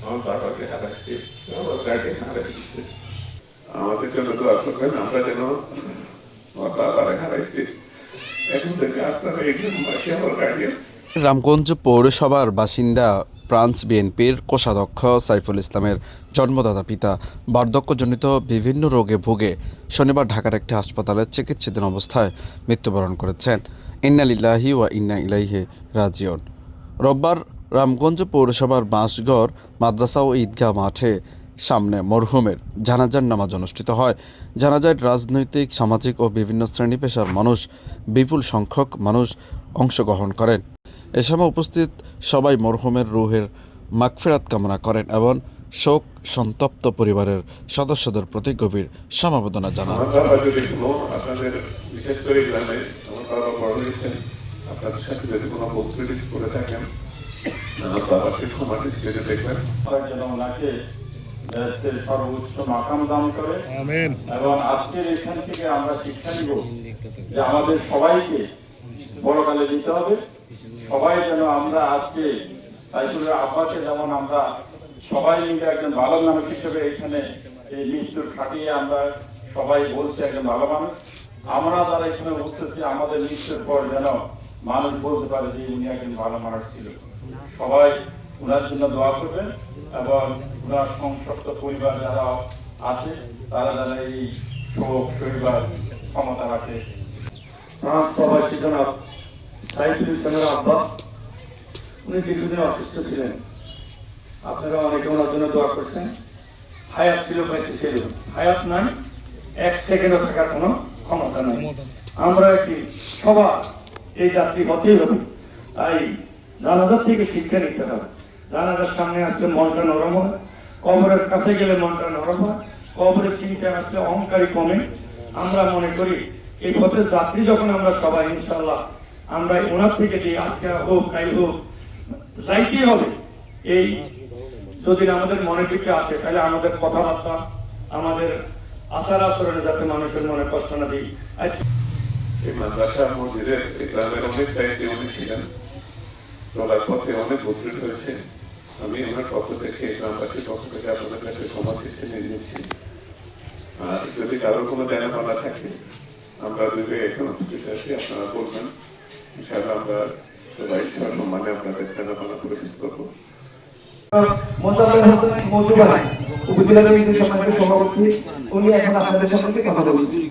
আমার বাবাকে হারাচ্ছি, আমার গাড়ি হারাচ্ছি। আমাদের জন্য দোয়া করবেন, আমরা যেন আমার বাবারে হারাইছি। এখন থেকে আপনারা এই গ্রামবাসী আমার গার্ডিয়ান। রামগঞ্জ পৌরসভার বাসিন্দা ব্রাঞ্চ বিএনপির কোষাধ্যক্ষ সাইফুল ইসলামের জন্মদাতা পিতা বার্ধক্যজনিত বিভিন্ন রোগে ভুগে শনিবার ঢাকার একটি হাসপাতালে চিকিৎসাধীন অবস্থায় মৃত্যুবরণ করেছেন। ইন্না লিল্লাহি ওয়া ইন্না ইলাইহি রাজিউন। রোববার রামগঞ্জ পৌরসভার বাঁশগড় মাদ্রাসা ও ঈদগাহ মাঠে সামনে মরহুমের জানাজার নামাজ অনুষ্ঠিত হয়। জানাজায় রাজনৈতিক, সামাজিক ও বিভিন্ন শ্রেণী পেশার মানুষ, বিপুল সংখ্যক মানুষ অংশগ্রহণ করেন। এ সময় উপস্থিত সবাই মরহুমের রুহের মাগফিরাত কামনা করেন এবং শোক সন্তপ্ত পরিবারের সদস্যদের প্রতি গভীর সমবেদনা জানান। আমার বাবা যদি কোনো আপনাদের বিশেষ করে গ্রামে আমার বাবা বড় হয়েছেন, আপনাদের সাথে যদি কোনো বক্তৃতা করে থাকেন, আমার বাবাকে ক্ষমা দৃষ্টিতে দেখবেন। যেন ওনাকে সর্বোচ্চ মাকাম দান করে এবং আজকের এখান থেকে আমরা শিক্ষা নিব যে আমাদের সবাইকে বড়কালে দিতে হবে। সবাই যেন আমরা আজকে সাইফুলের আব্বাকে যেমন আমরা সবাই মিলে একজন ভালো মানুষ হিসেবে এখানে এই মৃত্যুর খাটিয়ে আমরা সবাই বলছি একজন ভালো মানুষ, আমরা যারা এখানে বুঝতেছি আমাদের মৃত্যুর পর যেন মানুষ বলতে পারে যে উনি একজন ভালো মানুষ ছিল। সবাই ওনার জন্য দোয়া করবেন এবং ওনার সংসপ্ত পরিবার যারা আছে তারা যেন এই শোক পরিবার ক্ষমতা রাখে। প্রবাসী জনাব সাইফুল ইসলামের আব্বা উনি দীর্ঘদিন অসুস্থ ছিলেন, আপনারা অনেকে ওনার জন্য দোয়া করছেন। হায়াত ছিল, বেঁচে ছিল, হায়াত নাই, এক সেকেন্ডও থাকার কোনো ক্ষমতা নাই। আমরা কি সবার এই যাত্রী হতেই হবে, তাই জানাজার থেকে শিক্ষা নিতে হবে। জানাজার সামনে আসলে মনটা নরম হয়, কবরের কাছে গেলে মনটা নরম হয়, কবরের চিন্তা আসলে অহংকারী কমে। আমরা মনে করি এই পথের যাত্রী যখন আমরা সবাই ইনশাল্লাহ আমরা ওনার থেকে যে আজকে হোক কাল হোক যাইতেই হবে, এই যদি আমাদের মনে থেকে আসে তাহলে আমাদের কথাবার্তা, আমাদের আচার আচরণে যাতে মানুষের মনে কষ্ট না দিই। এই মাদ্রাসা মসজিদের এই গ্রামের অনেক দায়িত্বে উনি ছিলেন, চলার পথে অনেক বক্তৃতা হয়েছে। আমি ওনার পক্ষ থেকে, গ্রামবাসীর পক্ষ থেকে আপনাদের কাছে ক্ষমা চেষ্টা নিয়ে নিচ্ছি। আর যদি কারোর কোনো জানাপানা থাকে, আমরা যদি এখন উপস্থিত আছি, আপনারা বলবেন, ইনশাআল্লাহ আমরা সবাই সম্মানে আপনাদের জানাপানা পরিশোধ করবো। উপজেলা সমিতির সম্মানিত সভাপতি, উনি এখন আপনাদের সাথে কথা বলছেন।